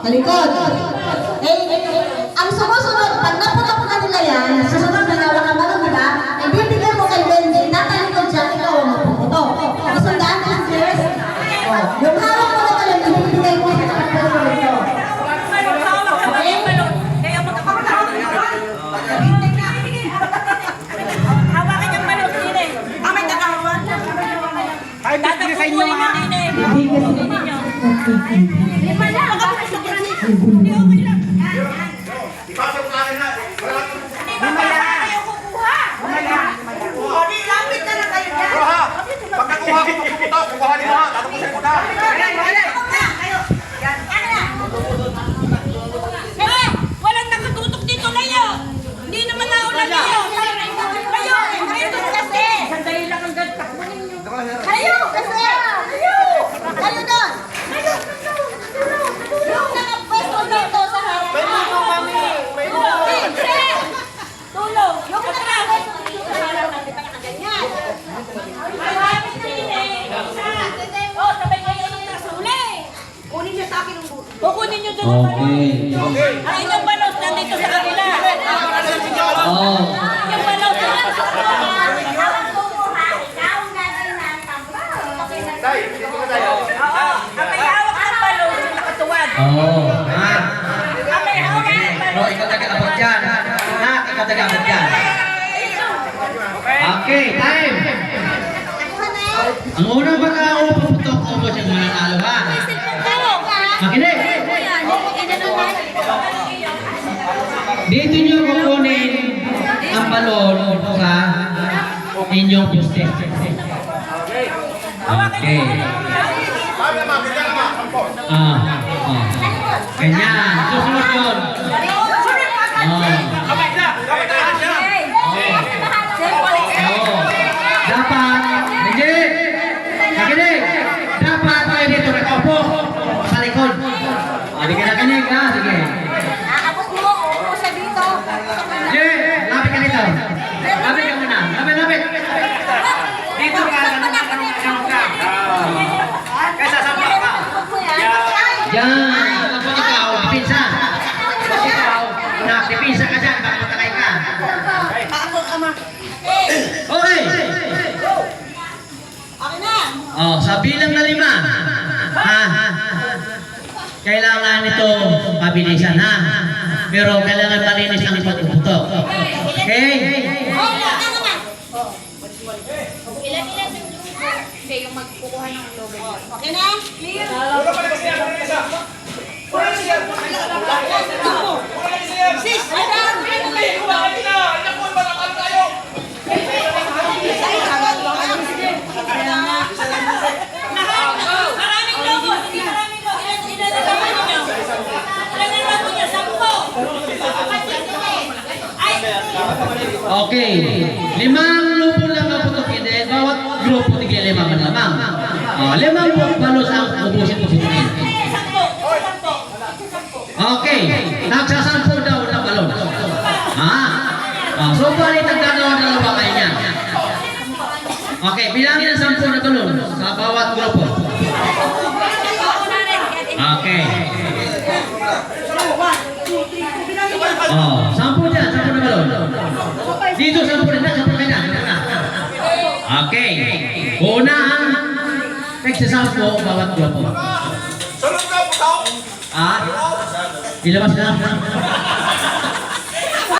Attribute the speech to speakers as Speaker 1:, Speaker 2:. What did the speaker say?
Speaker 1: Talikod. Ang sumusunod, pag napunta nila yan, susunod na nawa ka ba, di ba? Ibibigay mo kay Benji, natalikod siya, ikaw ang mapuputo. Isundaan ka, sis? Yung hawak mo na talang, ibibigay mo sa kapatid ito. Okay?
Speaker 2: Hawakan yung balot, sila eh. May kakahawan.
Speaker 3: Ay, bigyan sa inyo mga.
Speaker 2: Lima na.
Speaker 4: Ipasok sa akin na.
Speaker 2: Ayaw kukuha. O, di lapit na lang kayo dyan.
Speaker 4: Kuha! Pag nakuha ko, magpupunta, kukuhanin mo ha. Tatapusin ko na.
Speaker 2: Eh, walang nakatutok dito, Layo. Hindi naman naulan kayo. Kayo, kayo doon kasi. Sandali lang ang takbo ninyo. Kayo, kasi. Kayo doon. Yung nakapwesto dito sa harap.
Speaker 4: May tulong, mami. May tulong.
Speaker 2: Hindi. Tulong. Yung nakapwesto dito sa harap natin pa nakaganyan. Marami na yun eh. Oh, sabay kayo nung nasuli. Kunin niyo sa akin ang buto. Kukunin niyo doon ang balot.
Speaker 4: Okay.
Speaker 2: Ay, yung balot nandito sa kabila.
Speaker 5: Oh.
Speaker 2: Yung balot nandito sa kabila.
Speaker 4: Tay, dito ka tayo.
Speaker 2: Oo, ang may hawak ng balot, yung nakatuwad.
Speaker 5: Oh. Ha?
Speaker 2: Ang may hawak ng balot.
Speaker 5: Oh, ikaw taga-abot dyan. Ha? Ikaw taga-abot dyan. Okay, time. Ang unang pagkakapuputok ko po siyang mananalo ha. Makinig. Dito nyo kukunin ang balon sa inyong poste. Okay.
Speaker 4: Mami naman, bigyan naman. Sampon.
Speaker 5: Ganyan. Susunod yun.
Speaker 4: Kapit na. Kapit na yan siya.
Speaker 5: Dapat, hindi. Nakinig. Dapat kayo dito nakaupo sa likod. Hindi ka nakinig ha. Sige.
Speaker 2: Abot mo, upo siya dito.
Speaker 5: Sige. Lapit ka dito. Lapit ka muna. Lapit. Dito ka. Ganun ka. Kaysa sampa ka. Yan. Kapag ikaw, dipinsa. Kapag ikaw, dipinsa ka dyan. Baka matakay ka. Okay.
Speaker 2: Okay na.
Speaker 5: Oh, sa bilang na 5. Ha? Kailangan ito mabilisan ha. Pero kailangan malinis ang pagpuputok. Okay?
Speaker 2: Oh, ilan naman. Ilan yung okay, yung magkukuha ng logo. Okay na? Clear?
Speaker 4: Wala pa rin kasi yan. Wala isa. Wala isa yan. Wala isa yan.
Speaker 2: Sis, madam!
Speaker 4: Wala isa. Nakuha ba ng ano tayo?
Speaker 2: Maraming logo! Hindi maraming logo. Ilan na logo niyo? Ilan na logo niyo? 10. Ay!
Speaker 5: Okay. 5 lupo lang ang putukin. Dahil bawat grupo tigil 5 man lamang. 5 balos ang ubusin putukin.
Speaker 2: 10.
Speaker 5: Okay. Nagsasampo daw ng balon. So bali tagdalawa kayo niyan. Okay, bilangin ang 10 na balon sa bawat grupo. Okay. 10 dyan, 10 na balon. Dito 10 na, 10 ka na. Okay. Una ang nagsasampo bawat grupo.
Speaker 4: Sunod ka, putaw.
Speaker 5: Ilabas na.